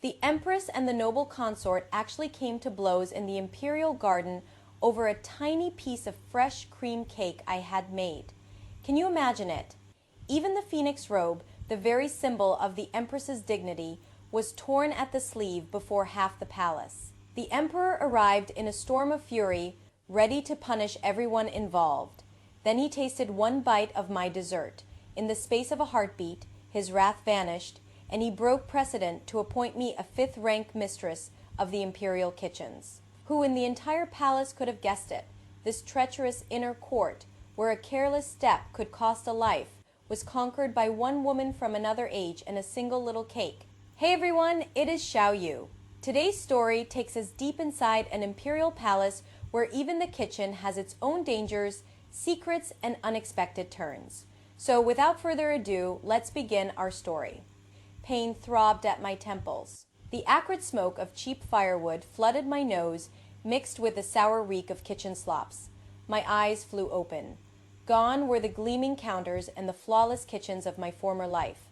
The Empress and the noble consort actually came to blows in the imperial garden over a tiny piece of fresh cream cake I had made. Can you imagine it? Even the phoenix robe, the very symbol of the Empress's dignity, was torn at the sleeve before half the palace. The emperor arrived in a storm of fury, ready to punish everyone involved. Then he tasted one bite of my dessert. In the space of a heartbeat, his wrath vanished, and he broke precedent to appoint me a fifth-rank mistress of the imperial kitchens. Who in the entire palace could have guessed it? This treacherous inner court, where a careless step could cost a life, was conquered by one woman from another age and a single little cake. Hey everyone, it is Xiao Yu. Today's story takes us deep inside an imperial palace where even the kitchen has its own dangers, secrets, and unexpected turns. So without further ado, let's begin our story. Pain throbbed at my temples. The acrid smoke of cheap firewood flooded my nose, mixed with the sour reek of kitchen slops. My eyes flew open. Gone were the gleaming counters and the flawless kitchens of my former life.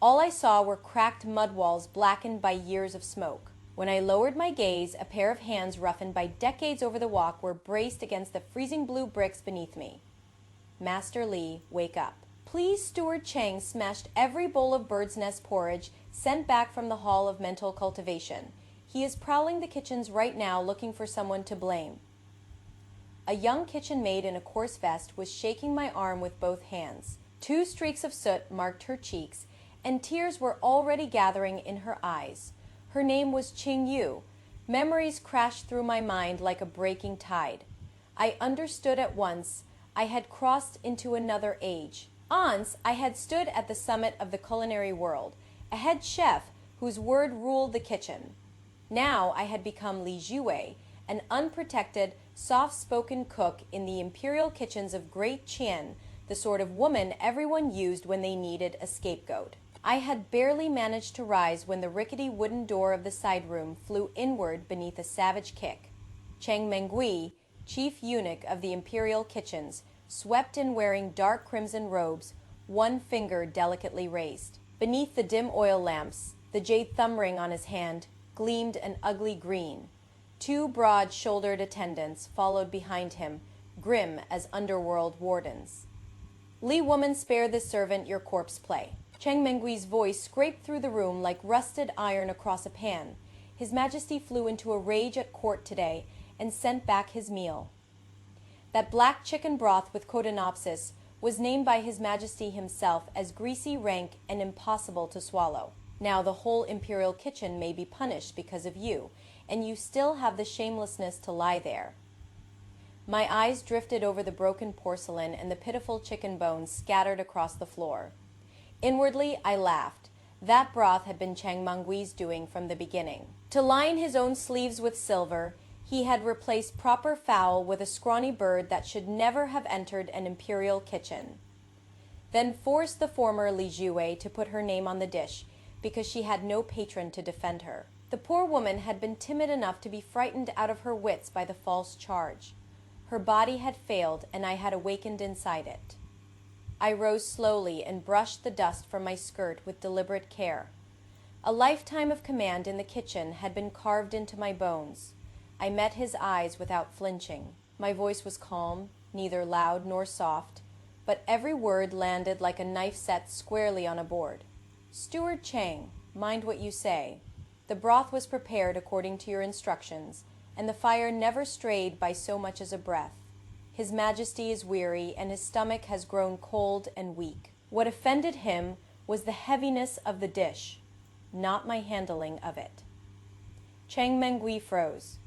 All I saw were cracked mud walls blackened by years of smoke. When I lowered my gaze, a pair of hands roughened by decades over the wok were braced against the freezing blue bricks beneath me. Master Li, wake up. Please, Steward Chang smashed every bowl of bird's nest porridge sent back from the Hall of Mental Cultivation. He is prowling the kitchens right now looking for someone to blame. A young kitchen maid in a coarse vest was shaking my arm with both hands. 2 streaks of soot marked her cheeks, and tears were already gathering in her eyes. Her name was Qing Yu. Memories crashed through my mind like a breaking tide. I understood at once. I had crossed into another age. Once, I had stood at the summit of the culinary world, a head chef whose word ruled the kitchen. Now I had become Li Jiwei, an unprotected, soft-spoken cook in the imperial kitchens of Great Qian, the sort of woman everyone used when they needed a scapegoat. I had barely managed to rise when the rickety wooden door of the side room flew inward beneath a savage kick. Chang Mengui, chief eunuch of the imperial kitchens, swept in wearing dark crimson robes, one finger delicately raised. Beneath the dim oil lamps, the jade thumb ring on his hand gleamed an ugly green. 2 broad-shouldered attendants followed behind him, grim as underworld wardens. Li woman, spare this servant your corpse play. Chang Mengui's voice scraped through the room like rusted iron across a pan. His Majesty flew into a rage at court today and sent back his meal. That black chicken broth with codonopsis was named by His Majesty himself as greasy, rank, and impossible to swallow. Now the whole imperial kitchen may be punished because of you, and you still have the shamelessness to lie there. My eyes drifted over the broken porcelain and the pitiful chicken bones scattered across the floor. Inwardly, I laughed. That broth had been Chang Mengui's doing from the beginning. To line his own sleeves with silver, he had replaced proper fowl with a scrawny bird that should never have entered an imperial kitchen. Then forced the former Li Jiwei to put her name on the dish, because she had no patron to defend her. The poor woman had been timid enough to be frightened out of her wits by the false charge. Her body had failed, and I had awakened inside it. I rose slowly and brushed the dust from my skirt with deliberate care. A lifetime of command in the kitchen had been carved into my bones. I met his eyes without flinching. My voice was calm, neither loud nor soft, but every word landed like a knife set squarely on a board. Steward Chang, mind what you say. The broth was prepared according to your instructions, and the fire never strayed by so much as a breath. His Majesty is weary, and his stomach has grown cold and weak. What offended him was the heaviness of the dish, not my handling of it. Chang Mengui froze.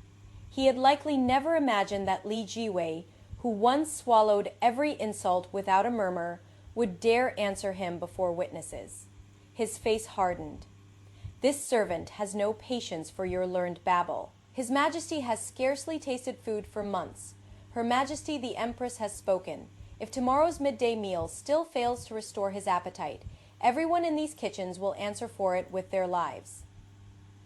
He had likely never imagined that Li Jiwei, who once swallowed every insult without a murmur, would dare answer him before witnesses. His face hardened. This servant has no patience for your learned babble. His Majesty has scarcely tasted food for months. Her Majesty the Empress has spoken. If tomorrow's midday meal still fails to restore his appetite, everyone in these kitchens will answer for it with their lives.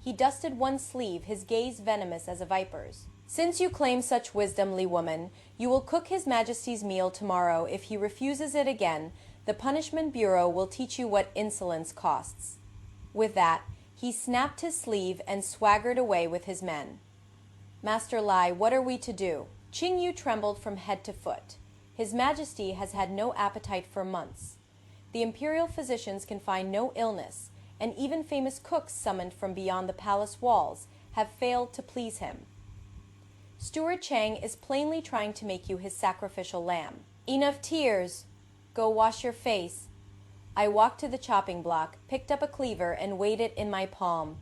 He dusted one sleeve, his gaze venomous as a viper's. Since you claim such wisdom, Li woman, you will cook His Majesty's meal tomorrow. If he refuses it again, the Punishment Bureau will teach you what insolence costs. With that, He snapped his sleeve and swaggered away with his men. Master Lai, what are we to do? Qing Yu trembled from head to foot. His Majesty has had no appetite for months. The imperial physicians can find no illness, and even famous cooks summoned from beyond the palace walls have failed to please him. Steward Chang is plainly trying to make you his sacrificial lamb. Enough tears. Go wash your face. I walked to the chopping block, picked up a cleaver, and weighed it in my palm.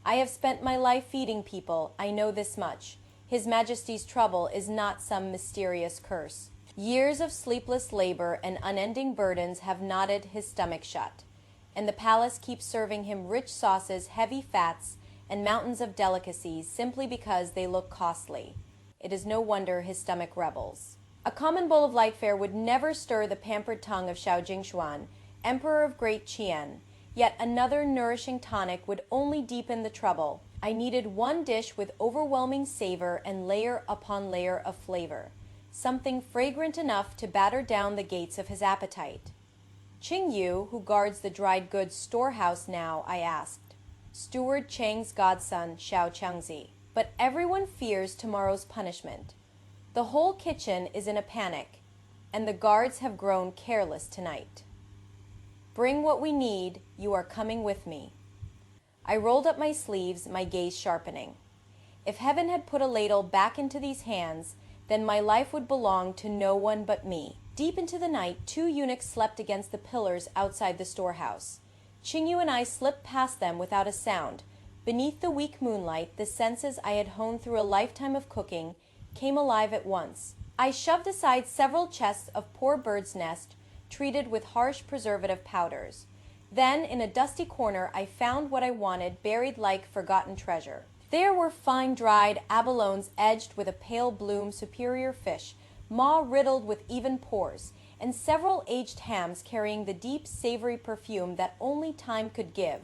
I have spent my life feeding people, I know this much. His Majesty's trouble is not some mysterious curse. Years of sleepless labor and unending burdens have knotted his stomach shut, and the palace keeps serving him rich sauces, heavy fats, and mountains of delicacies simply because they look costly. It is no wonder his stomach rebels. A common bowl of light fare would never stir the pampered tongue of Xiao Jingshuan, Emperor of Great Qian, yet another nourishing tonic would only deepen the trouble. I needed one dish with overwhelming savor and layer upon layer of flavor, something fragrant enough to batter down the gates of his appetite. Qing Yu, who guards the dried goods storehouse now, I asked. Steward Chang's godson, Xiao Changzi. But everyone fears tomorrow's punishment. The whole kitchen is in a panic, and the guards have grown careless tonight. Bring what we need, you are coming with me. I rolled up my sleeves, my gaze sharpening. If heaven had put a ladle back into these hands, then my life would belong to no one but me. Deep into the night, 2 eunuchs slept against the pillars outside the storehouse. Qing Yu and I slipped past them without a sound. Beneath the weak moonlight, the senses I had honed through a lifetime of cooking came alive at once. I shoved aside several chests of poor bird's nest, treated with harsh preservative powders. Then, in a dusty corner, I found what I wanted, buried like forgotten treasure. There were fine dried abalones edged with a pale bloom superior fish, maw riddled with even pores, and several aged hams carrying the deep savory perfume that only time could give.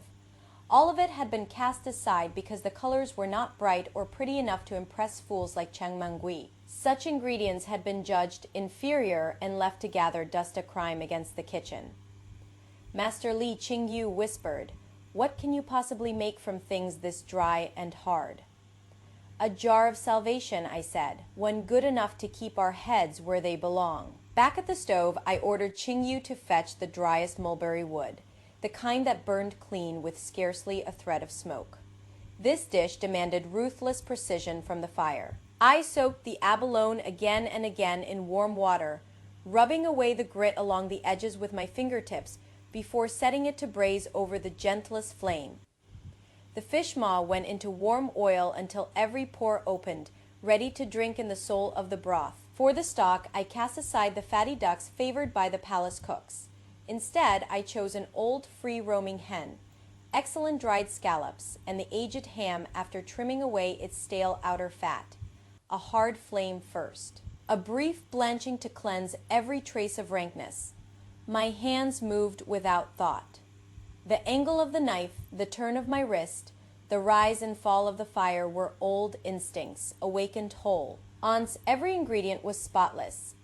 All of it had been cast aside because the colors were not bright or pretty enough to impress fools like Cheng Mengui. Such ingredients had been judged inferior and left to gather dust a crime against the kitchen. Master Li, Qing Yu whispered, "What can you possibly make from things this dry and hard?" "A jar of salvation," I said, "one good enough to keep our heads where they belong." Back at the stove, I ordered Qing Yu to fetch the driest mulberry wood, the kind that burned clean with scarcely a thread of smoke. This dish demanded ruthless precision from the fire. I soaked the abalone again and again in warm water, rubbing away the grit along the edges with my fingertips before setting it to braise over the gentlest flame. The fish maw went into warm oil until every pore opened, ready to drink in the soul of the broth. For the stock, I cast aside the fatty ducks favored by the palace cooks. Instead, I chose an old free-roaming hen, excellent dried scallops, and the aged ham after trimming away its stale outer fat. A hard flame first. A brief blanching to cleanse every trace of rankness. My hands moved without thought. The angle of the knife, the turn of my wrist, the rise and fall of the fire were old instincts, awakened whole. Aunt's every ingredient was spotless.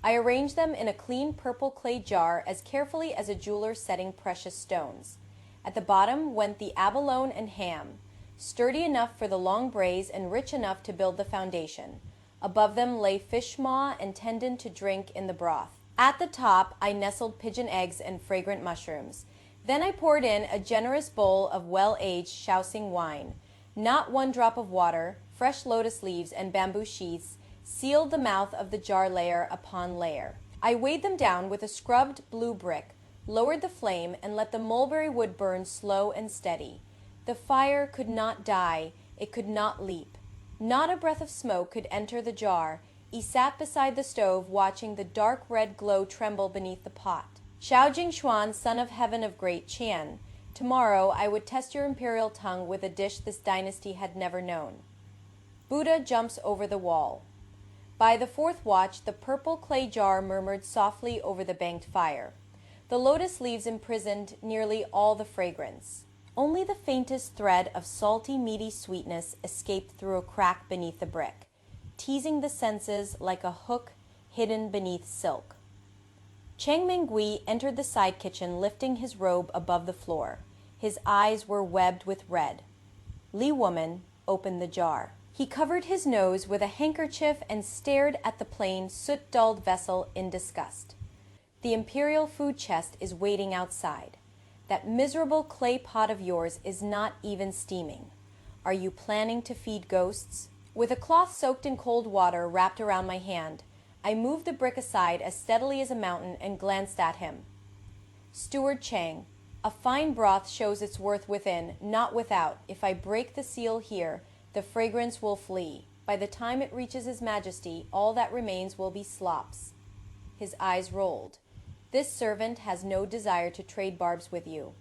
I arranged them in a clean purple clay jar as carefully as a jeweler setting precious stones. At the bottom went the abalone and ham, sturdy enough for the long braise and rich enough to build the foundation. Above them lay fish maw and tendon to drink in the broth. At the top, I nestled pigeon eggs and fragrant mushrooms. Then I poured in a generous bowl of well-aged Shaoxing wine. Not one drop of water, fresh lotus leaves and bamboo sheaths sealed the mouth of the jar layer upon layer. I weighed them down with a scrubbed blue brick, lowered the flame, and let the mulberry wood burn slow and steady. The fire could not die, it could not leap. Not a breath of smoke could enter the jar. He sat beside the stove watching the dark red glow tremble beneath the pot. Xiao Jingshuan, son of heaven of Great Qian, tomorrow I would test your imperial tongue with a dish this dynasty had never known. Buddha jumps over the wall. By the 4th watch, the purple clay jar murmured softly over the banked fire. The lotus leaves imprisoned nearly all the fragrance. Only the faintest thread of salty, meaty sweetness escaped through a crack beneath the brick, teasing the senses like a hook hidden beneath silk. Cheng Mengui entered the side kitchen, lifting his robe above the floor. His eyes were webbed with red. Li woman opened the jar. He covered his nose with a handkerchief and stared at the plain, soot-dulled vessel in disgust. The imperial food chest is waiting outside. That miserable clay pot of yours is not even steaming. Are you planning to feed ghosts? With a cloth soaked in cold water wrapped around my hand, I moved the brick aside as steadily as a mountain and glanced at him. Steward Chang, a fine broth shows its worth within, not without. If I break the seal here, the fragrance will flee. By the time it reaches His Majesty, all that remains will be slops. His eyes rolled. This servant has no desire to trade barbs with you.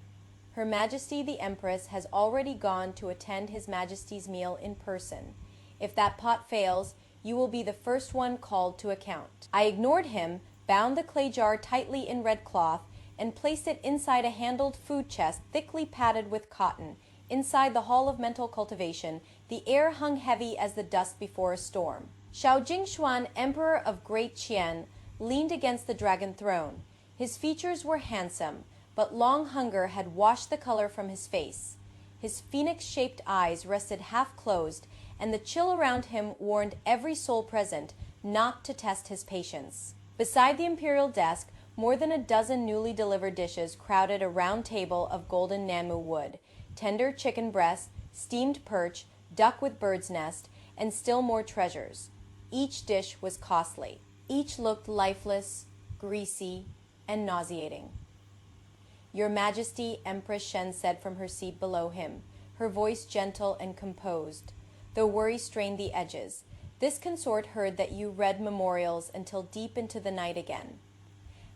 Her Majesty the Empress has already gone to attend His Majesty's meal in person. If that pot fails, you will be the first one called to account. I ignored him, bound the clay jar tightly in red cloth, and placed it inside a handled food chest thickly padded with cotton. Inside the Hall of Mental Cultivation, the air hung heavy as the dust before a storm. Xiao Jingshuan, Emperor of Great Qian, leaned against the dragon throne. His features were handsome, but long hunger had washed the color from his face. His phoenix-shaped eyes rested half-closed, and the chill around him warned every soul present not to test his patience. Beside the imperial desk, more than a dozen newly delivered dishes crowded a round table of golden Nanmu wood, tender chicken breast, steamed perch, duck with bird's nest, and still more treasures. Each dish was costly. Each looked lifeless, greasy, and nauseating. Your Majesty, Empress Shen said from her seat below him, her voice gentle and composed, though worry strained the edges. This consort heard that you read memorials until deep into the night again.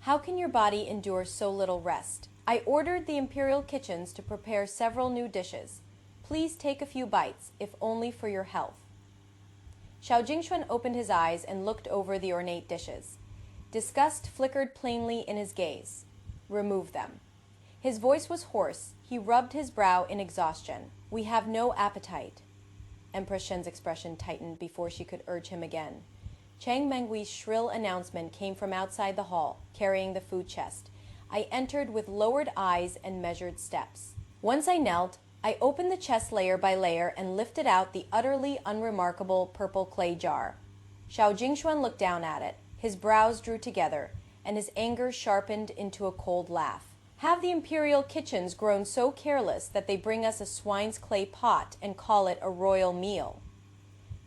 How can your body endure so little rest? I ordered the imperial kitchens to prepare several new dishes. Please take a few bites, if only for your health. Xiao Jingshuan opened his eyes and looked over the ornate dishes. Disgust flickered plainly in his gaze. Remove them. His voice was hoarse. He rubbed his brow in exhaustion. We have no appetite. Empress Shen's expression tightened before she could urge him again. Chang Mengui's shrill announcement came from outside the hall, carrying the food chest. I entered with lowered eyes and measured steps. Once I knelt, I opened the chest layer by layer and lifted out the utterly unremarkable purple clay jar. Xiao Jingshuan looked down at it. His brows drew together, and his anger sharpened into a cold laugh. Have the imperial kitchens grown so careless that they bring us a swine's clay pot and call it a royal meal?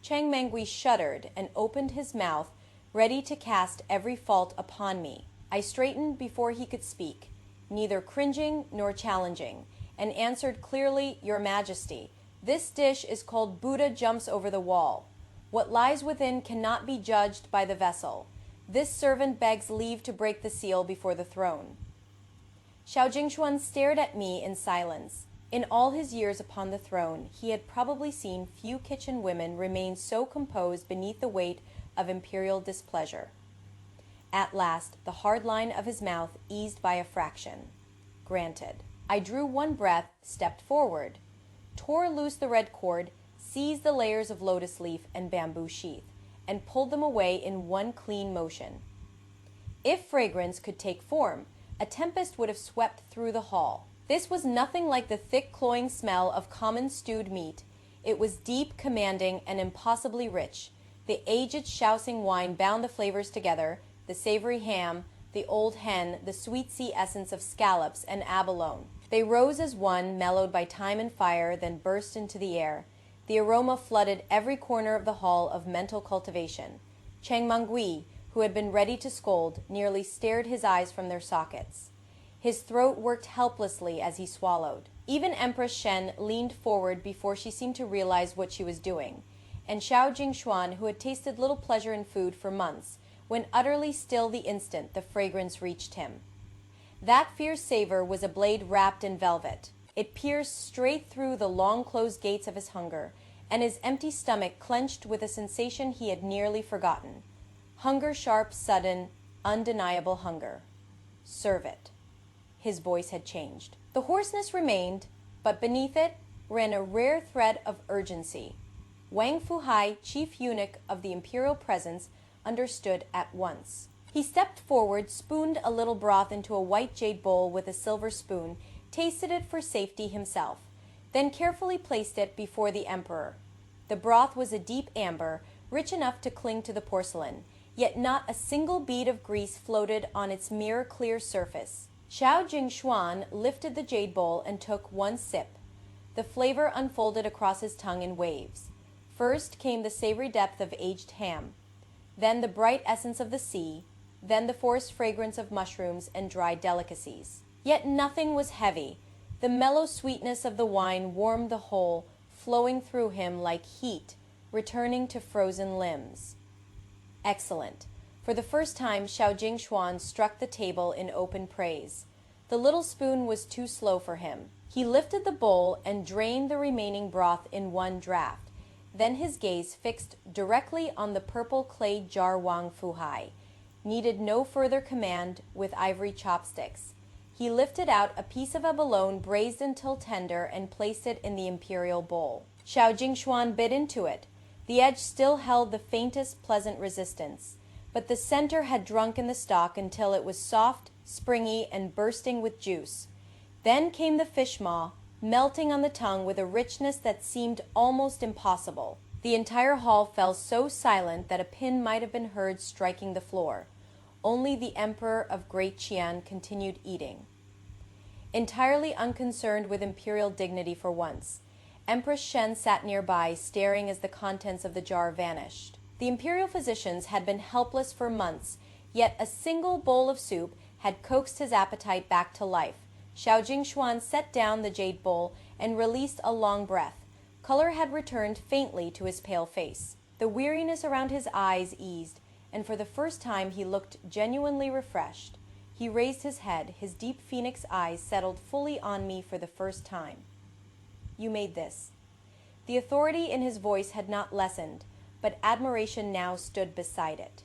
Chang Mengui shuddered and opened his mouth, ready to cast every fault upon me. I straightened before he could speak, neither cringing nor challenging, and answered clearly, Your Majesty, this dish is called Buddha Jumps Over the Wall. What lies within cannot be judged by the vessel. This servant begs leave to break the seal before the throne. Xiao Jingshuan stared at me in silence. In all his years upon the throne, he had probably seen few kitchen women remain so composed beneath the weight of imperial displeasure. At last, the hard line of his mouth eased by a fraction. Granted. I drew one breath, stepped forward, tore loose the red cord, seized the layers of lotus leaf and bamboo sheath, and pulled them away in one clean motion. If fragrance could take form, a tempest would have swept through the hall. This was nothing like the thick, cloying smell of common stewed meat. It was deep, commanding, and impossibly rich. The aged shousing wine bound the flavors together, the savory ham, the old hen, the sweet sea essence of scallops and abalone. They rose as one, mellowed by time and fire, then burst into the air. The aroma flooded every corner of the hall of mental cultivation. Chang Mengui, who had been ready to scold, nearly stared his eyes from their sockets. His throat worked helplessly as he swallowed. Even Empress Shen leaned forward before she seemed to realize what she was doing. And Xiao Jingshuan, who had tasted little pleasure in food for months, went utterly still the instant the fragrance reached him. That fierce savor was a blade wrapped in velvet. It pierced straight through the long-closed gates of his hunger, and his empty stomach clenched with a sensation he had nearly forgotten. Hunger sharp, sudden, undeniable hunger. Serve it. His voice had changed. The hoarseness remained, but beneath it ran a rare thread of urgency. Wang Fuhai, chief eunuch of the imperial presence, understood at once. He stepped forward, spooned a little broth into a white jade bowl with a silver spoon, tasted it for safety himself, then carefully placed it before the emperor. The broth was a deep amber, rich enough to cling to the porcelain, yet not a single bead of grease floated on its mirror-clear surface. Xiao Jingshuan lifted the jade bowl and took one sip. The flavor unfolded across his tongue in waves. First came the savory depth of aged ham, then the bright essence of the sea, then the forest fragrance of mushrooms and dried delicacies. Yet nothing was heavy. The mellow sweetness of the wine warmed the whole, flowing through him like heat, returning to frozen limbs. Excellent. For the first time, Xiao Jingshuan struck the table in open praise. The little spoon was too slow for him. He lifted the bowl and drained the remaining broth in one draught. Then his gaze fixed directly on the purple clay jar Wang Fuhai. Needed no further command with ivory chopsticks. He lifted out a piece of abalone braised until tender and placed it in the imperial bowl. Xiao Jingshuan bit into it. The edge still held the faintest pleasant resistance, but the center had drunken the stock until it was soft, springy, and bursting with juice. Then came the fish maw, melting on the tongue with a richness that seemed almost impossible. The entire hall fell so silent that a pin might have been heard striking the floor. Only the Emperor of Great Qian continued eating, entirely unconcerned with imperial dignity for once. Empress Shen sat nearby, staring as the contents of the jar vanished. The imperial physicians had been helpless for months, yet a single bowl of soup had coaxed his appetite back to life. Xiao Jingshuan set down the jade bowl and released a long breath. Color had returned faintly to his pale face. The weariness around his eyes eased, and for the first time he looked genuinely refreshed. He raised his head, his deep phoenix eyes settled fully on me for the first time. You made this. The authority in his voice had not lessened, but admiration now stood beside it.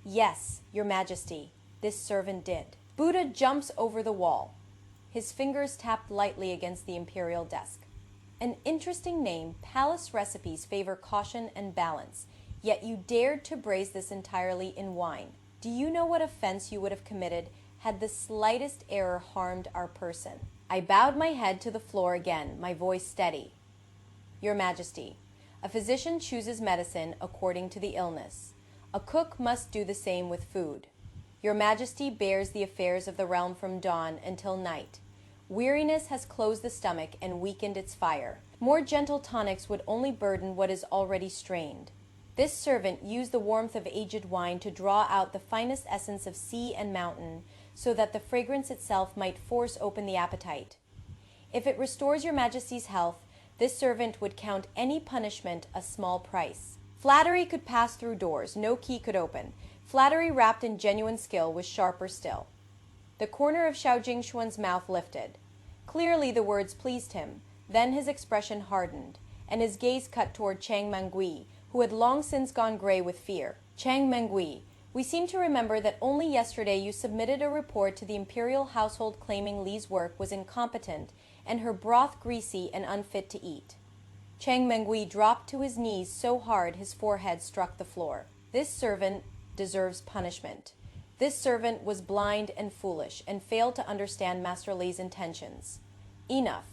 Yes, Your Majesty, this servant did. Buddha jumps over the wall. His fingers tapped lightly against the imperial desk. An interesting name. Palace recipes favor caution and balance, yet you dared to braise this entirely in wine. Do you know what offense you would have committed had the slightest error harmed our person? I bowed my head to the floor again, my voice steady. Your Majesty, a physician chooses medicine according to the illness. A cook must do the same with food. Your Majesty bears the affairs of the realm from dawn until night. Weariness has closed the stomach and weakened its fire. More gentle tonics would only burden what is already strained. This servant used the warmth of aged wine to draw out the finest essence of sea and mountain, so that the fragrance itself might force open the appetite. If it restores Your Majesty's health, this servant would count any punishment a small price. Flattery could pass through doors no key could open. Flattery wrapped in genuine skill was sharper still. The corner of Xiao Jingshuan's mouth lifted. Clearly the words pleased him. Then his expression hardened, and his gaze cut toward Chang Mengui, who had long since gone gray with fear. Chang Mengui, we seem to remember that only yesterday you submitted a report to the imperial household claiming Li's work was incompetent and her broth greasy and unfit to eat. Chang Mengui dropped to his knees so hard his forehead struck the floor. This servant deserves punishment. This servant was blind and foolish and failed to understand Master Li's intentions. Enough.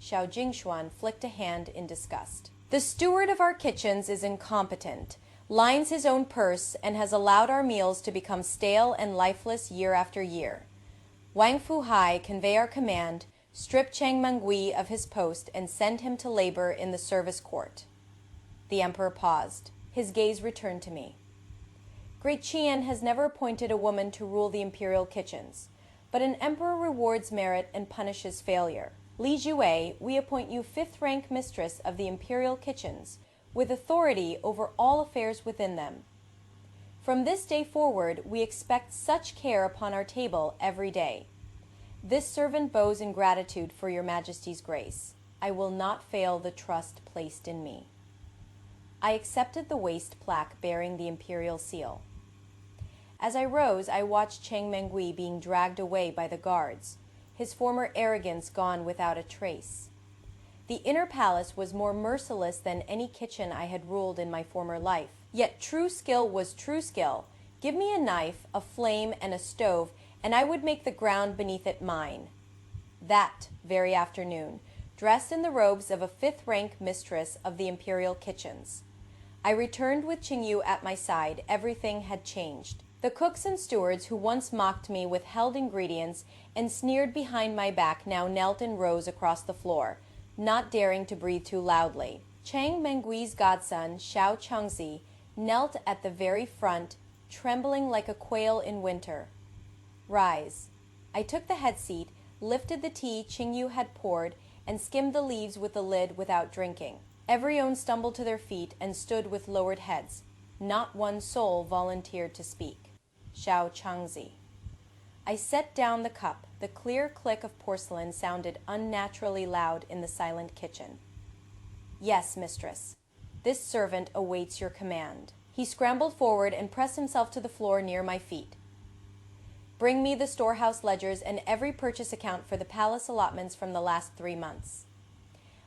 Xiao Jingshuan flicked a hand in disgust. The steward of our kitchens is incompetent, lines his own purse, and has allowed our meals to become stale and lifeless year after year. Wang Fuhai, convey our command, strip Chang Mengui of his post and send him to labor in the service court. The emperor paused. His gaze returned to me. Great Qian has never appointed a woman to rule the imperial kitchens, but an emperor rewards merit and punishes failure. Li Jue, we appoint you fifth-rank mistress of the imperial kitchens, with authority over all affairs within them. From this day forward, we expect such care upon our table every day. This servant bows in gratitude for Your Majesty's grace. I will not fail the trust placed in me. I accepted the waist plaque bearing the imperial seal. As I rose, I watched Chang Mengui being dragged away by the guards, his former arrogance gone without a trace. The inner palace was more merciless than any kitchen I had ruled in my former life. Yet true skill was true skill. Give me a knife, a flame, and a stove, and I would make the ground beneath it mine. that very afternoon, dressed in the robes of a fifth-rank mistress of the imperial kitchens. I returned with Qingyu at my side. Everything had changed. The cooks and stewards who once mocked me with held ingredients and sneered behind my back now knelt in rows across the floor, not daring to breathe too loudly. Chang Mengui's godson, Xiao Changzi, knelt at the very front, trembling like a quail in winter. Rise. I took the head seat, lifted the tea Qingyu had poured, and skimmed the leaves with the lid without drinking. Everyone stumbled to their feet and stood with lowered heads. Not one soul volunteered to speak. Xiao Changzi. I set down the cup. The clear click of porcelain sounded unnaturally loud in the silent kitchen. Yes, mistress. This servant awaits your command. He scrambled forward and pressed himself to the floor near my feet. Bring me the storehouse ledgers and every purchase account for the palace allotments from the last 3 months.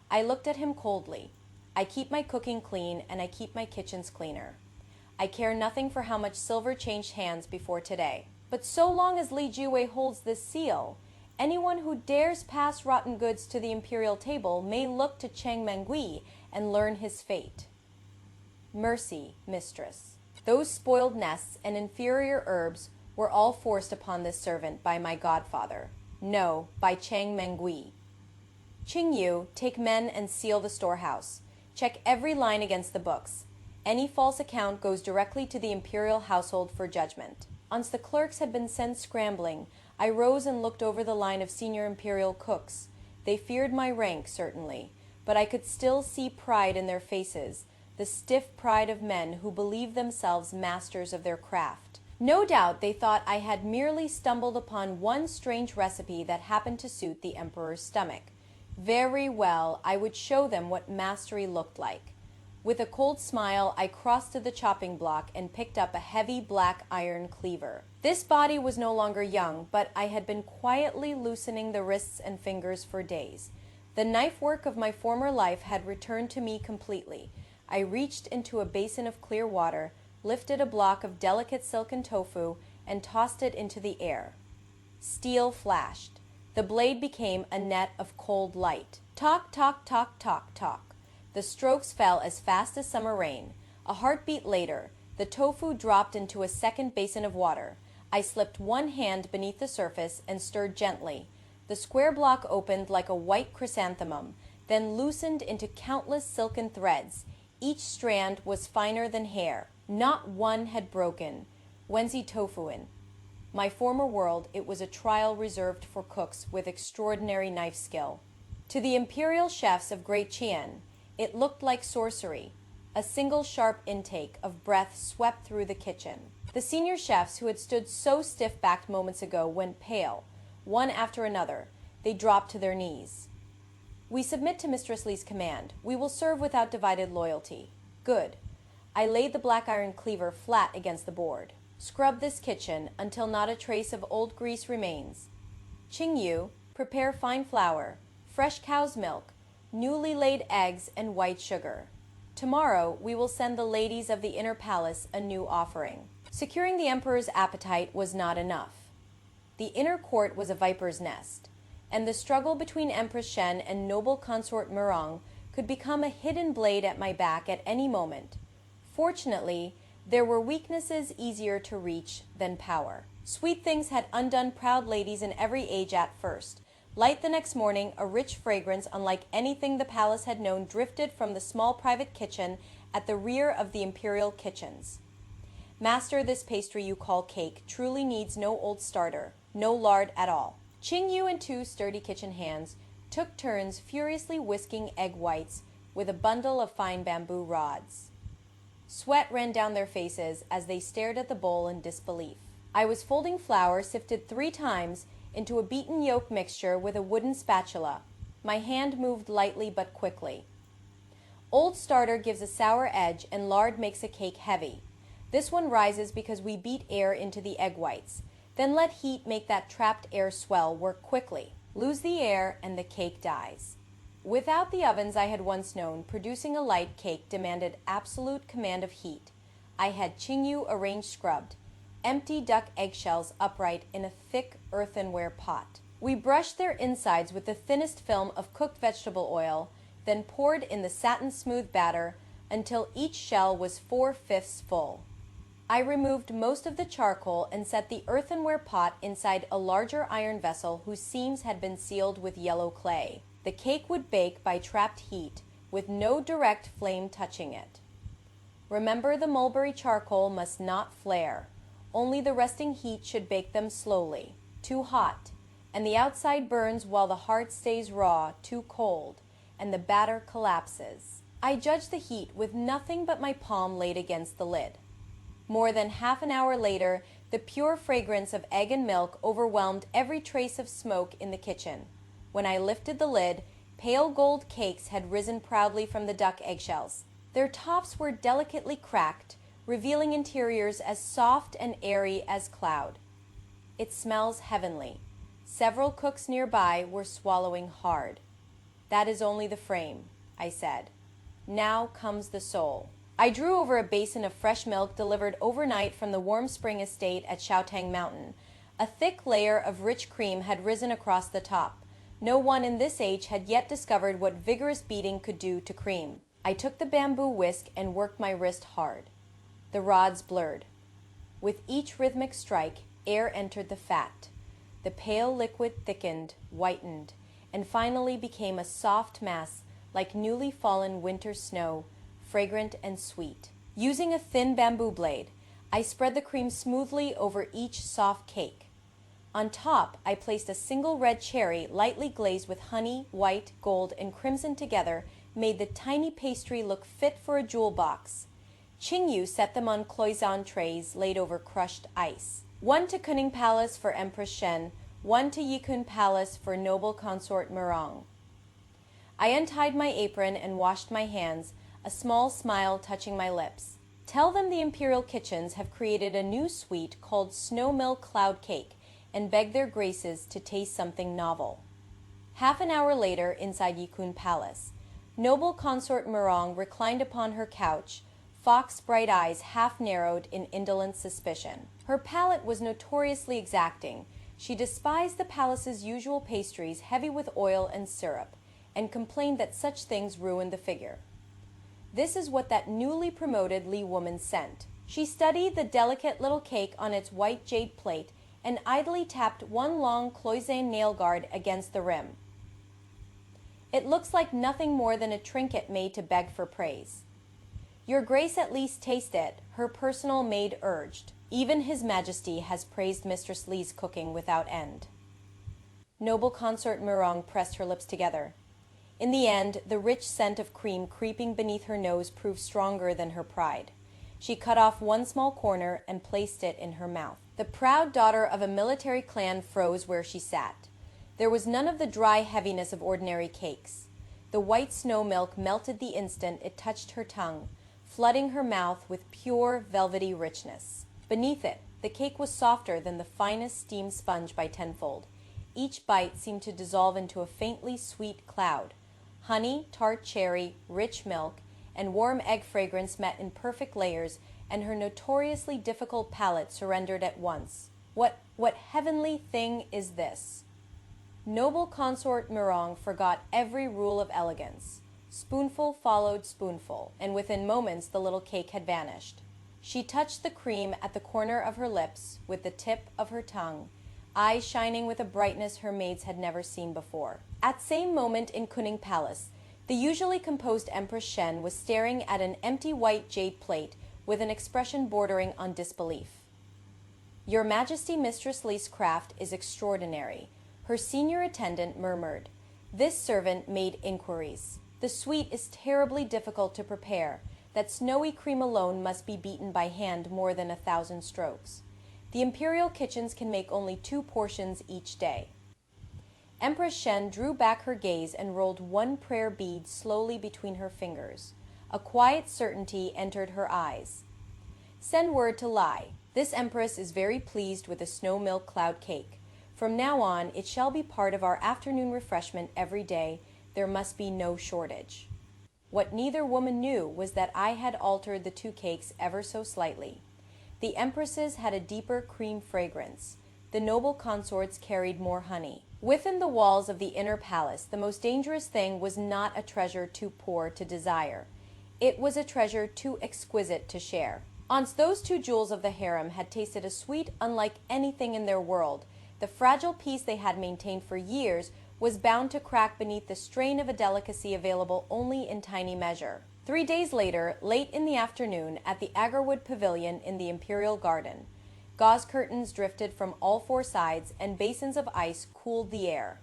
I looked at him coldly. I keep my cooking clean and I keep my kitchens cleaner. I care nothing for how much silver changed hands before today. But so long as Li Jiwei holds this seal, anyone who dares pass rotten goods to the imperial table may look to Chang Mengui and learn his fate. Mercy, mistress. Those spoiled nests and inferior herbs were all forced upon this servant by my godfather. No, by Chang Mengui. Qingyu, take men and seal the storehouse. Check every line against the books. Any false account goes directly to the imperial household for judgment. Once the clerks had been sent scrambling, I rose and looked over the line of senior imperial cooks. They feared my rank, certainly, but I could still see pride in their faces, the stiff pride of men who believe themselves masters of their craft. No doubt they thought I had merely stumbled upon one strange recipe that happened to suit the emperor's stomach. Very well, I would show them what mastery looked like. With a cold smile, I crossed to the chopping block and picked up a heavy black iron cleaver. This body was no longer young, but I had been quietly loosening the wrists and fingers for days. The knife work of my former life had returned to me completely. I reached into a basin of clear water, lifted a block of delicate silken tofu, and tossed it into the air. Steel flashed. The blade became a net of cold light. Tock, tock, tock, tock, tock. The strokes fell as fast as summer rain. A heartbeat later, the tofu dropped into a second basin of water. I slipped one hand beneath the surface and stirred gently. The square block opened like a white chrysanthemum, then loosened into countless silken threads. Each strand was finer than hair. Not one had broken. Wenzi tofuin. My former world, it was a trial reserved for cooks with extraordinary knife skill. To the imperial chefs of Great Qian, it looked like sorcery. A single sharp intake of breath swept through the kitchen. The senior chefs who had stood so stiff-backed moments ago went pale. One after another, they dropped to their knees. We submit to Mistress Li's command. We will serve without divided loyalty. Good. I laid the black iron cleaver flat against the board. Scrub this kitchen until not a trace of old grease remains. Qingyu, prepare fine flour, fresh cow's milk, newly laid eggs, and white sugar. Tomorrow we will send the ladies of the inner palace a new offering. Securing the emperor's appetite was not enough. The inner court was a viper's nest, and the struggle between Empress Shen and noble consort Murong could become a hidden blade at my back at any moment. Fortunately, there were weaknesses easier to reach than power. Sweet things had undone proud ladies in every age at first. Light the next morning, a rich fragrance unlike anything the palace had known drifted from the small private kitchen at the rear of the imperial kitchens. Master, this pastry you call cake truly needs no old starter, no lard at all. Qingyu and two sturdy kitchen hands took turns furiously whisking egg whites with a bundle of fine bamboo rods. Sweat ran down their faces as they stared at the bowl in disbelief. I was folding flour sifted 3 times into a beaten yolk mixture with a wooden spatula. My hand moved lightly but quickly. Old starter gives a sour edge and lard makes a cake heavy. This one rises because we beat air into the egg whites. Then let heat make that trapped air swell work quickly. Lose the air and the cake dies. Without the ovens I had once known, producing a light cake demanded absolute command of heat. I had Qingyu arranged scrubbed, empty duck eggshells upright in a thick earthenware pot. We brushed their insides with the thinnest film of cooked vegetable oil, then poured in the satin-smooth batter until each shell was 4/5 full. I removed most of the charcoal and set the earthenware pot inside a larger iron vessel whose seams had been sealed with yellow clay. The cake would bake by trapped heat, with no direct flame touching it. Remember, the mulberry charcoal must not flare. Only the resting heat should bake them slowly. Too hot, and the outside burns while the heart stays raw; too cold, and the batter collapses. I judged the heat with nothing but my palm laid against the lid. More than half an hour later, the pure fragrance of egg and milk overwhelmed every trace of smoke in the kitchen. When I lifted the lid, pale gold cakes had risen proudly from the duck eggshells. Their tops were delicately cracked, revealing interiors as soft and airy as cloud. It smells heavenly. Several cooks nearby were swallowing hard. That is only the frame, I said. Now comes the soul. I drew over a basin of fresh milk delivered overnight from the Warm Spring estate at Shaotang Mountain. A thick layer of rich cream had risen across the top. No one in this age had yet discovered what vigorous beating could do to cream. I took the bamboo whisk and worked my wrist hard. The rods blurred. With each rhythmic strike, air entered the fat. The pale liquid thickened, whitened, and finally became a soft mass like newly fallen winter snow, fragrant and sweet. Using a thin bamboo blade, I spread the cream smoothly over each soft cake. On top, I placed a single red cherry lightly glazed with honey, white, gold, and crimson together made the tiny pastry look fit for a jewel box. Qingyu set them on cloisonne trays laid over crushed ice. One to Kunming Palace for Empress Shen, one to Yikun Palace for noble consort Murong. I untied my apron and washed my hands, a small smile touching my lips. Tell them the imperial kitchens have created a new sweet called snow milk cloud cake, and beg their graces to taste something novel. Half an hour later, inside Yikun Palace, noble consort Murong reclined upon her couch, fox bright eyes half narrowed in indolent suspicion. Her palate was notoriously exacting. She despised the palace's usual pastries heavy with oil and syrup, and complained that such things ruined the figure. This is what that newly promoted Li woman sent. She studied the delicate little cake on its white jade plate and idly tapped one long cloisonne nail guard against the rim. It looks like nothing more than a trinket made to beg for praise. Your Grace at least taste it, her personal maid urged. Even His Majesty has praised Mistress Li's cooking without end. Noble consort Murong pressed her lips together. In the end, the rich scent of cream creeping beneath her nose proved stronger than her pride. She cut off one small corner and placed it in her mouth. The proud daughter of a military clan froze where she sat. There was none of the dry heaviness of ordinary cakes. The white snow milk melted the instant it touched her tongue, flooding her mouth with pure, velvety richness. Beneath it, the cake was softer than the finest steamed sponge by tenfold. Each bite seemed to dissolve into a faintly sweet cloud. Honey, tart cherry, rich milk, and warm egg fragrance met in perfect layers, and her notoriously difficult palate surrendered at once. What heavenly thing is this? Noble consort Murong forgot every rule of elegance. Spoonful followed spoonful, and within moments the little cake had vanished. She touched the cream at the corner of her lips with the tip of her tongue, eyes shining with a brightness her maids had never seen before. At same moment in Kunming Palace, the usually composed Empress Shen was staring at an empty white jade plate with an expression bordering on disbelief. Your Majesty Mistress Li's craft is extraordinary, her senior attendant murmured. This servant made inquiries. The sweet is terribly difficult to prepare. That snowy cream alone must be beaten by hand more than 1,000 strokes. The imperial kitchens can make only 2 portions each day. Empress Shen drew back her gaze and rolled one prayer bead slowly between her fingers. A quiet certainty entered her eyes. Send word to Li. This empress is very pleased with the snow milk cloud cake. From now on, it shall be part of our afternoon refreshment every day. There must be no shortage. What neither woman knew was that I had altered the 2 cakes ever so slightly. The empresses had a deeper cream fragrance. The noble consorts carried more honey. Within the walls of the inner palace, the most dangerous thing was not a treasure too poor to desire. It was a treasure too exquisite to share. Once those two jewels of the harem had tasted a sweet unlike anything in their world, the fragile peace they had maintained for years was bound to crack beneath the strain of a delicacy available only in tiny measure. 3 days later, late in the afternoon, at the agarwood pavilion in the imperial garden, gauze curtains drifted from all four sides, and basins of ice cooled the air.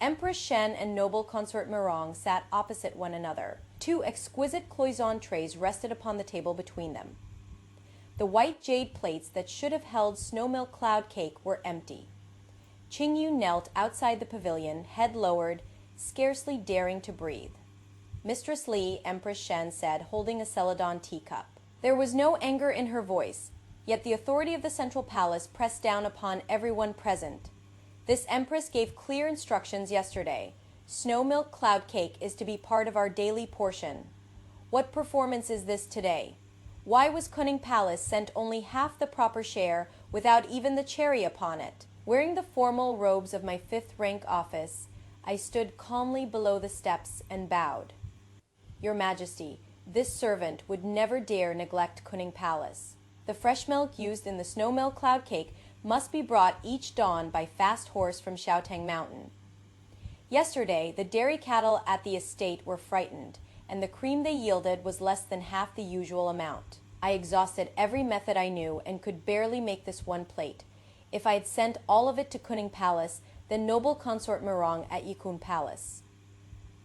Empress Shen and noble consort Mirong sat opposite one another. Two exquisite cloison trays rested upon the table between them. The white jade plates that should have held snow milk cloud cake were empty. Qingyu knelt outside the pavilion, head lowered, scarcely daring to breathe. Mistress Li, Empress Shen said, holding a celadon teacup. There was no anger in her voice, yet the authority of the central palace pressed down upon everyone present. This empress gave clear instructions yesterday. Snow milk cloud cake is to be part of our daily portion. What performance is this today? Why was Kunning Palace sent only half the proper share without even the cherry upon it? Wearing the formal robes of my fifth rank office, I stood calmly below the steps and bowed. Your Majesty, this servant would never dare neglect Kunning Palace. The fresh milk used in the snow milk cloud cake must be brought each dawn by fast horse from Xiaotang Mountain. Yesterday, the dairy cattle at the estate were frightened, and the cream they yielded was less than half the usual amount. I exhausted every method I knew and could barely make this one plate. If I had sent all of it to Kunning Palace, then noble consort Mirong at Yikun Palace.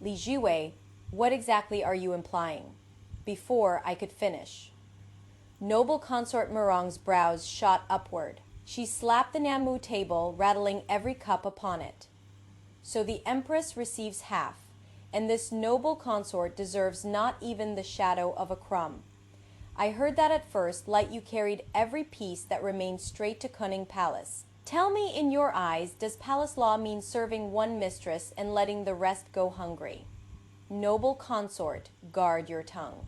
Li Jiwei, what exactly are you implying? Before I could finish. Noble consort Mirong's brows shot upward. She slapped the Namu table, rattling every cup upon it. So the Empress receives half, and this noble consort deserves not even the shadow of a crumb. I heard that at first light you carried every piece that remained straight to Kunning Palace. Tell me, in your eyes, does palace law mean serving one mistress and letting the rest go hungry? Noble consort, guard your tongue.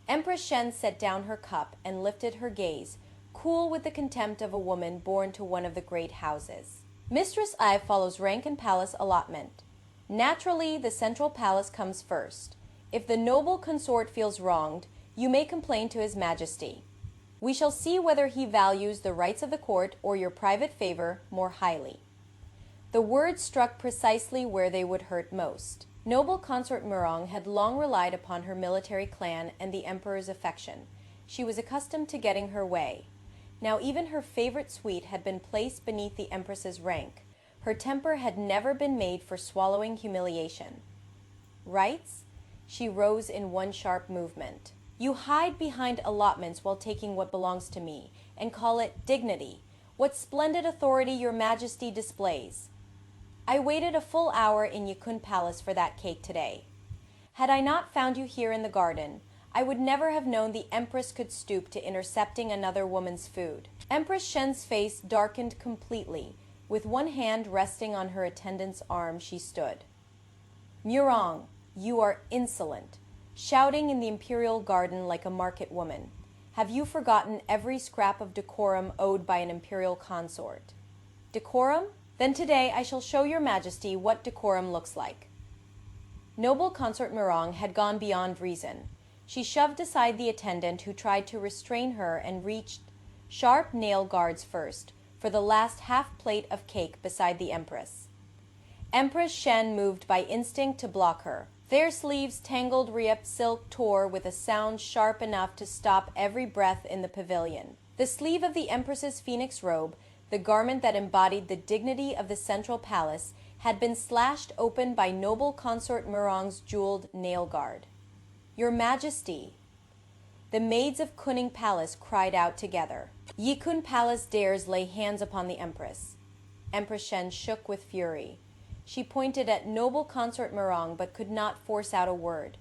Empress Shen set down her cup and lifted her gaze, cool with the contempt of a woman born to one of the great houses. Mistress Ai follows rank and palace allotment. Naturally, the central palace comes first. If the noble consort feels wronged, you may complain to His Majesty. We shall see whether he values the rights of the court or your private favor more highly. The words struck precisely where they would hurt most. Noble consort Mirong had long relied upon her military clan and the emperor's affection. She was accustomed to getting her way. Now even her favorite suite had been placed beneath the empress's rank. Her temper had never been made for swallowing humiliation. Rights? She rose in one sharp movement. You hide behind allotments while taking what belongs to me, and call it dignity. What splendid authority your Majesty displays. I waited a full hour in Yikun Palace for that cake today. Had I not found you here in the garden, I would never have known the Empress could stoop to intercepting another woman's food. Empress Shen's face darkened completely. With one hand resting on her attendant's arm, she stood. Mirong, you are insolent, shouting in the imperial garden like a market woman. Have you forgotten every scrap of decorum owed by an imperial consort? Decorum? Then today I shall show your Majesty what decorum looks like. Noble consort Mirong had gone beyond reason. She shoved aside the attendant who tried to restrain her and reached sharp nail guards first for the last half plate of cake beside the Empress. Empress Shen moved by instinct to block her. Their sleeves tangled Riep silk tore with a sound sharp enough to stop every breath in the pavilion. The sleeve of the Empress's phoenix robe, the garment that embodied the dignity of the central palace, had been slashed open by noble consort Mirong's jeweled nail guard. Your Majesty! The maids of Kunning Palace cried out together. Yikun Palace dares lay hands upon the Empress. Empress Shen shook with fury. She pointed at noble consort Mirong but could not force out a word.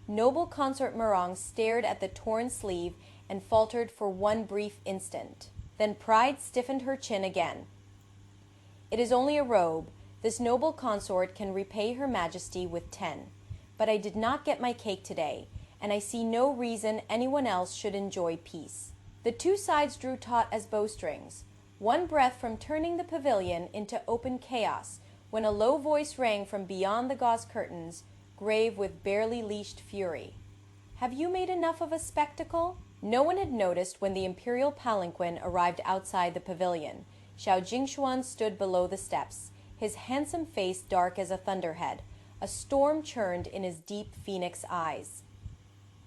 Noble consort Mirong stared at the torn sleeve and faltered for one brief instant. Then pride stiffened her chin again. It is only a robe. This noble consort can repay Her Majesty with 10. But I did not get my cake today, and I see no reason anyone else should enjoy peace. The two sides drew taut as bowstrings, one breath from turning the pavilion into open chaos, when a low voice rang from beyond the gauze curtains, grave with barely leashed fury. "Have you made enough of a spectacle?" No one had noticed when the imperial palanquin arrived outside the pavilion. Xiao Jingshuan stood below the steps, his handsome face dark as a thunderhead. A storm churned in his deep phoenix eyes.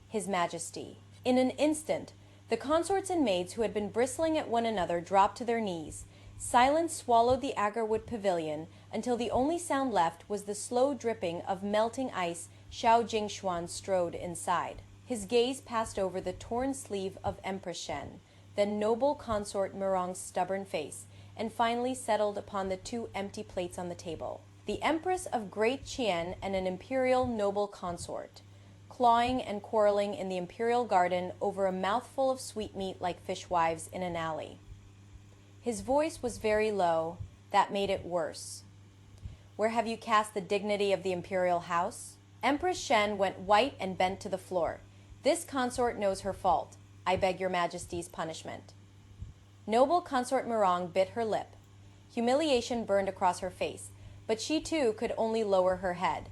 His Majesty. In an instant, the consorts and maids who had been bristling at one another dropped to their knees. Silence swallowed the agarwood pavilion until the only sound left was the slow dripping of melting ice. Xiao Jingshuan strode inside. His gaze passed over the torn sleeve of Empress Shen, then noble consort Mirong's stubborn face, and finally settled upon the two empty plates on the table. The Empress of Great Qian and an imperial noble consort, clawing and quarreling in the imperial garden over a mouthful of sweetmeat like fishwives in an alley. His voice was very low. That made it worse. "Where have you cast the dignity of the imperial house?" Empress Shen went white and bent to the floor. "This consort knows her fault. I beg your Majesty's punishment." Noble consort Mirong bit her lip. Humiliation burned across her face, but she too could only lower her head.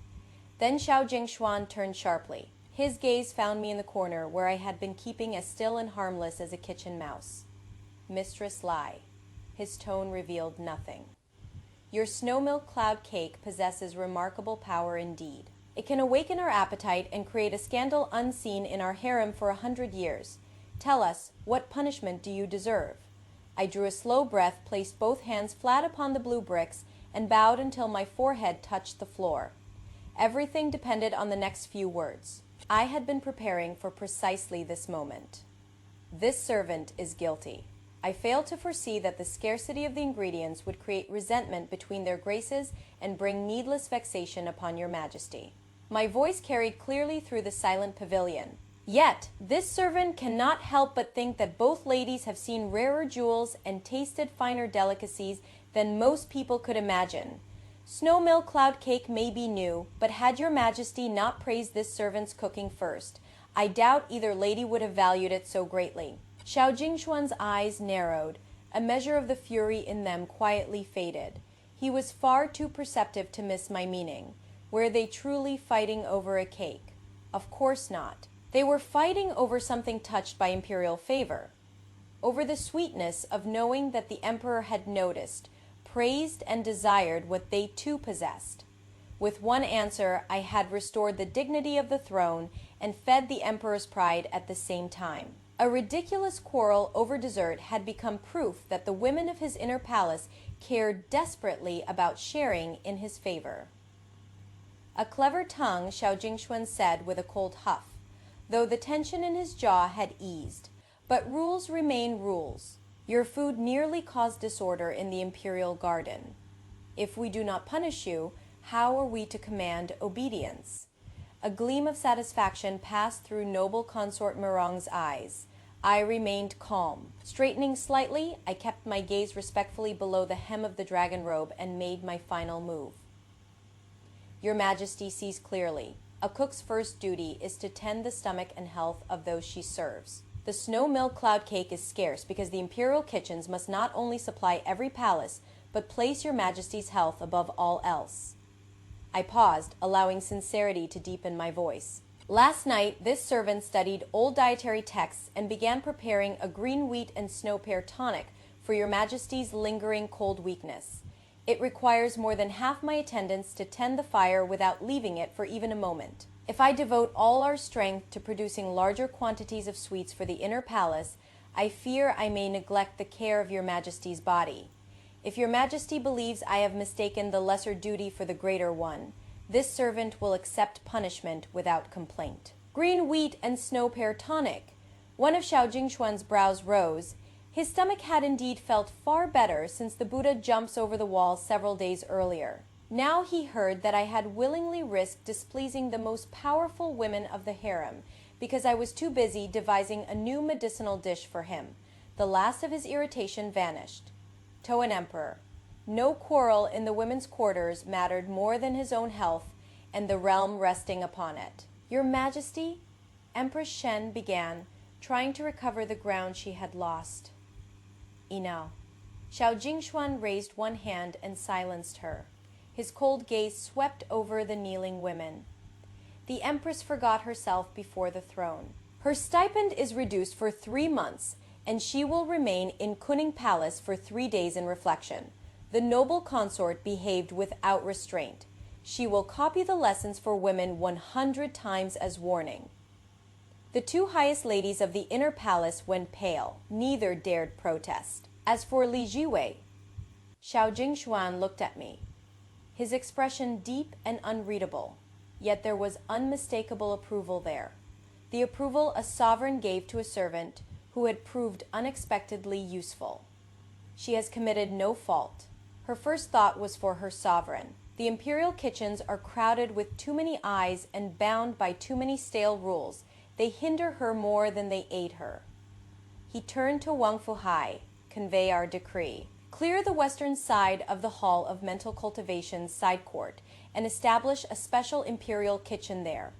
Then Xiao Jingshuan turned sharply. His gaze found me in the corner where I had been keeping as still and harmless as a kitchen mouse. "Mistress Lai." His tone revealed nothing. "Your snow milk cloud cake possesses remarkable power indeed. It can awaken our appetite and create a scandal unseen in our harem for 100 years. Tell us, what punishment do you deserve?" I drew a slow breath, placed both hands flat upon the blue bricks, and bowed until my forehead touched the floor. Everything depended on the next few words. I had been preparing for precisely this moment. "This servant is guilty. I failed to foresee that the scarcity of the ingredients would create resentment between their graces and bring needless vexation upon your Majesty." My voice carried clearly through the silent pavilion. "Yet, this servant cannot help but think that both ladies have seen rarer jewels and tasted finer delicacies than most people could imagine. Snow milk cloud cake may be new, but had your Majesty not praised this servant's cooking first, I doubt either lady would have valued it so greatly." Xiao Jingshuan's eyes narrowed. A measure of the fury in them quietly faded. He was far too perceptive to miss my meaning. Were they truly fighting over a cake? Of course not. They were fighting over something touched by imperial favor. Over the sweetness of knowing that the emperor had noticed, praised, and desired what they too possessed. With one answer, I had restored the dignity of the throne and fed the emperor's pride at the same time. A ridiculous quarrel over dessert had become proof that the women of his inner palace cared desperately about sharing in his favor. "A clever tongue," Xiao Jingshuan said with a cold huff, though the tension in his jaw had eased. "But rules remain rules. Your food nearly caused disorder in the imperial garden. If we do not punish you, how are we to command obedience?" A gleam of satisfaction passed through noble consort Mirong's eyes. I remained calm. Straightening slightly, I kept my gaze respectfully below the hem of the dragon robe and made my final move. "Your Majesty sees clearly. A cook's first duty is to tend the stomach and health of those she serves. The snow milk cloud cake is scarce because the imperial kitchens must not only supply every palace, but place your Majesty's health above all else." I paused, allowing sincerity to deepen my voice. "Last night, this servant studied old dietary texts and began preparing a green wheat and snow pear tonic for your Majesty's lingering cold weakness. It requires more than half my attendance to tend the fire without leaving it for even a moment. If I devote all our strength to producing larger quantities of sweets for the inner palace, I fear I may neglect the care of your Majesty's body. If your Majesty believes I have mistaken the lesser duty for the greater one, this servant will accept punishment without complaint." Green wheat and snow pear tonic. One of Xiao Jingshuan's brows rose. His stomach had indeed felt far better since the Buddha jumps over the wall several days earlier. Now he heard that I had willingly risked displeasing the most powerful women of the harem because I was too busy devising a new medicinal dish for him. The last of his irritation vanished. To an emperor, no quarrel in the women's quarters mattered more than his own health and the realm resting upon it. "Your Majesty," Empress Shen began, trying to recover the ground she had lost. "Enough." Xiao Jingshuan raised one hand and silenced her. His cold gaze swept over the kneeling women. The Empress forgot herself before the throne. Her stipend is reduced for 3 months, and she will remain in Kuning Palace for 3 days in reflection. The noble consort behaved without restraint. She will copy the lessons for women 100 times as warning. The 2 highest ladies of the inner palace went pale. Neither dared protest. As for Li Jiwei, Xiao Jingshuan looked at me, his expression deep and unreadable, yet there was unmistakable approval there. The approval a sovereign gave to a servant who had proved unexpectedly useful. She has committed no fault. Her first thought was for her sovereign. The imperial kitchens are crowded with too many eyes and bound by too many stale rules. They hinder her more than they aid her. He turned to Wang Fuhai. Convey our decree. Clear the western side of the Hall of Mental Cultivation's side court and establish a special imperial kitchen there.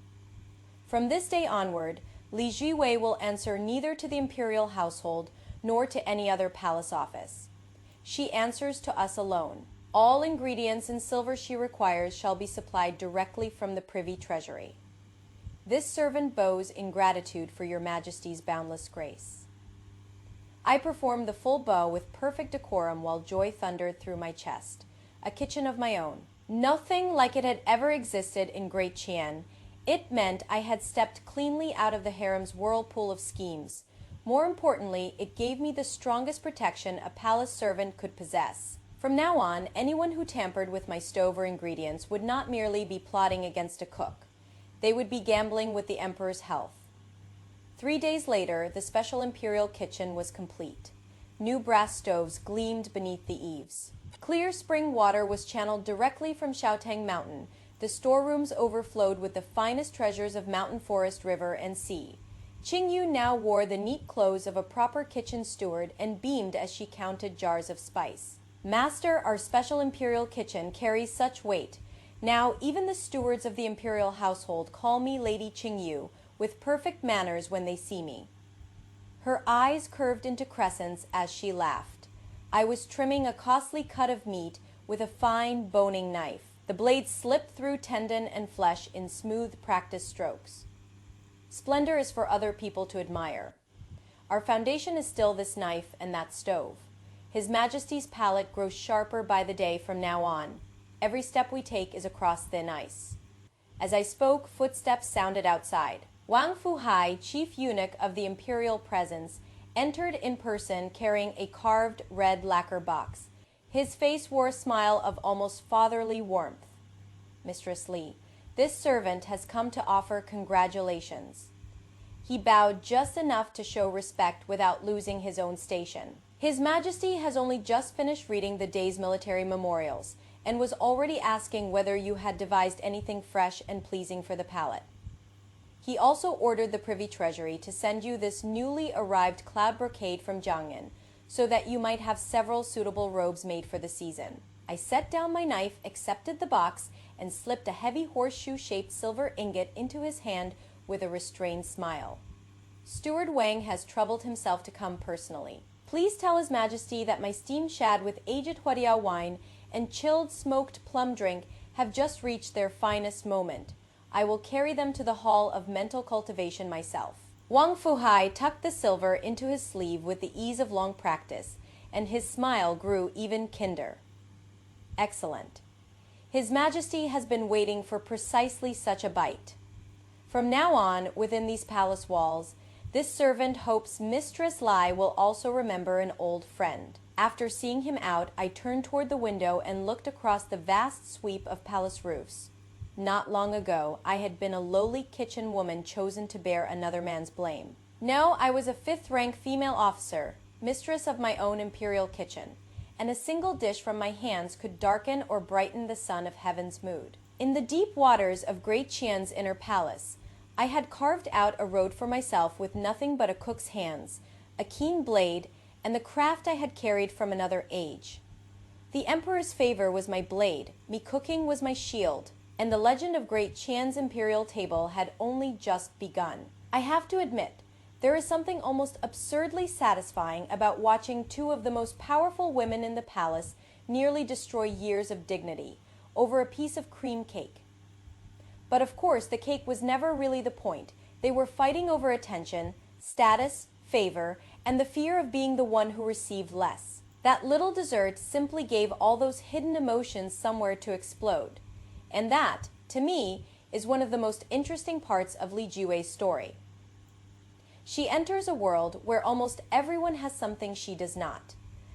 From this day onward, Li Jiwei will answer neither to the imperial household nor to any other palace office. She answers to us alone. All ingredients and silver she requires shall be supplied directly from the privy treasury. This servant bows in gratitude for your Majesty's boundless grace. I performed the full bow with perfect decorum while joy thundered through my chest. A kitchen of my own. Nothing like it had ever existed in Great Qian. It meant I had stepped cleanly out of the harem's whirlpool of schemes. More importantly, it gave me the strongest protection a palace servant could possess. From now on, anyone who tampered with my stove or ingredients would not merely be plotting against a cook. They would be gambling with the emperor's health. 3 days later, the special imperial kitchen was complete. New brass stoves gleamed beneath the eaves. Clear spring water was channeled directly from Xiaotang Mountain. The storerooms overflowed with the finest treasures of mountain forest, river, and sea. Qingyu now wore the neat clothes of a proper kitchen steward and beamed as she counted jars of spice. Master, our special imperial kitchen carries such weight. Now even the stewards of the imperial household call me Lady Qingyu, with perfect manners when they see me. Her eyes curved into crescents as she laughed. I was trimming a costly cut of meat with a fine boning knife. The blade slipped through tendon and flesh in smooth, practiced strokes. Splendor is for other people to admire. Our foundation is still this knife and that stove. His Majesty's palate grows sharper by the day from now on. Every step we take is across thin ice. As I spoke, footsteps sounded outside. Wang Fuhai, chief eunuch of the imperial presence, entered in person carrying a carved red lacquer box. His face wore a smile of almost fatherly warmth. Mistress Li, this servant has come to offer congratulations. He bowed just enough to show respect without losing his own station. His Majesty has only just finished reading the day's military memorials and was already asking whether you had devised anything fresh and pleasing for the palate. He also ordered the Privy Treasury to send you this newly arrived cloud brocade from Jiangyan, so that you might have several suitable robes made for the season. I set down my knife, accepted the box, and slipped a heavy horseshoe-shaped silver ingot into his hand with a restrained smile. Steward Wang has troubled himself to come personally. Please tell His Majesty that my steamed shad with aged Huadiao wine and chilled smoked plum drink have just reached their finest moment. I will carry them to the Hall of Mental Cultivation myself. Wang Fuhai tucked the silver into his sleeve with the ease of long practice, and his smile grew even kinder. Excellent. His Majesty has been waiting for precisely such a bite. From now on, within these palace walls, this servant hopes Mistress Lai will also remember an old friend. After seeing him out, I turned toward the window and looked across the vast sweep of palace roofs. Not long ago, I had been a lowly kitchen woman chosen to bear another man's blame. No, I was a 5th-rank female officer, mistress of my own imperial kitchen, and a single dish from my hands could darken or brighten the sun of heaven's mood. In the deep waters of Great Qian's inner palace, I had carved out a road for myself with nothing but a cook's hands, a keen blade, and the craft I had carried from another age. The emperor's favor was my blade, me cooking was my shield, and the legend of Great Qian's imperial table had only just begun. I have to admit, there is something almost absurdly satisfying about watching 2 of the most powerful women in the palace nearly destroy years of dignity, over a piece of cream cake. But of course, the cake was never really the point. They were fighting over attention, status, favor, and the fear of being the one who received less. That little dessert simply gave all those hidden emotions somewhere to explode. And that, to me, is one of the most interesting parts of Li Jiwei's story. She enters a world where almost everyone has something she does not.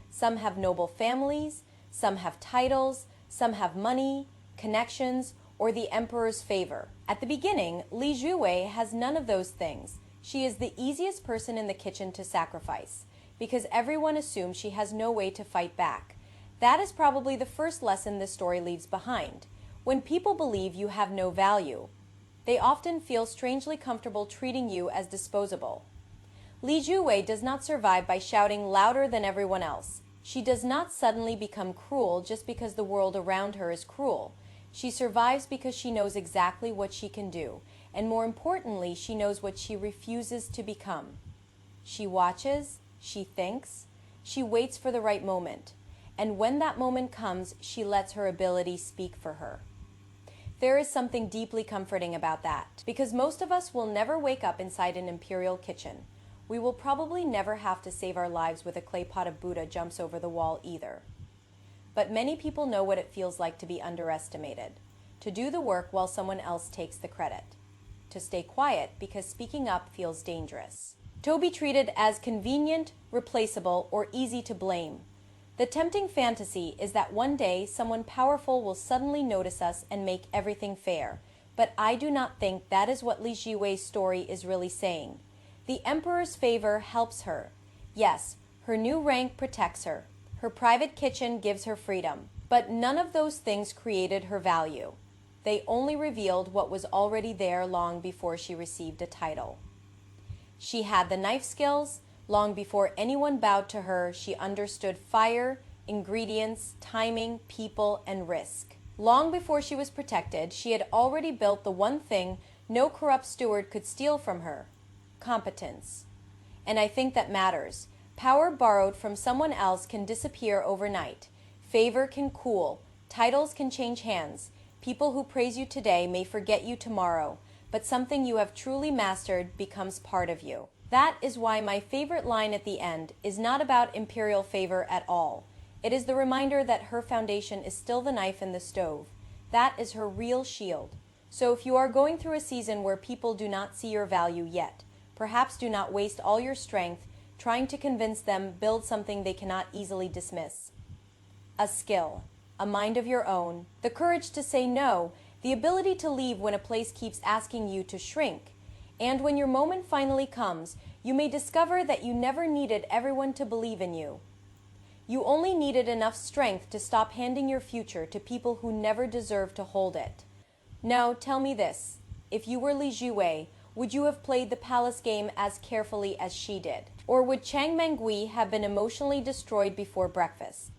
Some have noble families, some have titles, some have money, connections, or the emperor's favor. At the beginning, Li Jiwei has none of those things. She is the easiest person in the kitchen to sacrifice, because everyone assumes she has no way to fight back. That is probably the first lesson this story leaves behind. When people believe you have no value, they often feel strangely comfortable treating you as disposable. Li Jiwei does not survive by shouting louder than everyone else. She does not suddenly become cruel just because the world around her is cruel. She survives because she knows exactly what she can do, and more importantly, she knows what she refuses to become. She watches, she thinks, she waits for the right moment, and when that moment comes, she lets her ability speak for her. There is something deeply comforting about that, because most of us will never wake up inside an imperial kitchen. We will probably never have to save our lives with a clay pot of Buddha jumps over the wall either. But many people know what it feels like to be underestimated, to do the work while someone else takes the credit, to stay quiet because speaking up feels dangerous, to be treated as convenient, replaceable, or easy to blame. The tempting fantasy is that one day someone powerful will suddenly notice us and make everything fair, but I do not think that is what Li Jiwei's story is really saying. The emperor's favor helps her. Yes, her new rank protects her. Her private kitchen gives her freedom. But none of those things created her value. They only revealed what was already there long before she received a title. She had the knife skills. Long before anyone bowed to her, she understood fire, ingredients, timing, people, and risk. Long before she was protected, she had already built the one thing no corrupt steward could steal from her: competence. And I think that matters. Power borrowed from someone else can disappear overnight. Favor can cool. Titles can change hands. People who praise you today may forget you tomorrow, but something you have truly mastered becomes part of you. That is why my favorite line at the end is not about imperial favor at all. It is the reminder that her foundation is still the knife in the stove. That is her real shield. So if you are going through a season where people do not see your value yet, perhaps do not waste all your strength trying to convince them build something they cannot easily dismiss. A skill, a mind of your own, the courage to say no, the ability to leave when a place keeps asking you to shrink. And when your moment finally comes, you may discover that you never needed everyone to believe in you. You only needed enough strength to stop handing your future to people who never deserved to hold it. Now, tell me this. If you were Li Jiwei, would you have played the palace game as carefully as she did? Or would Chang Mengui have been emotionally destroyed before breakfast?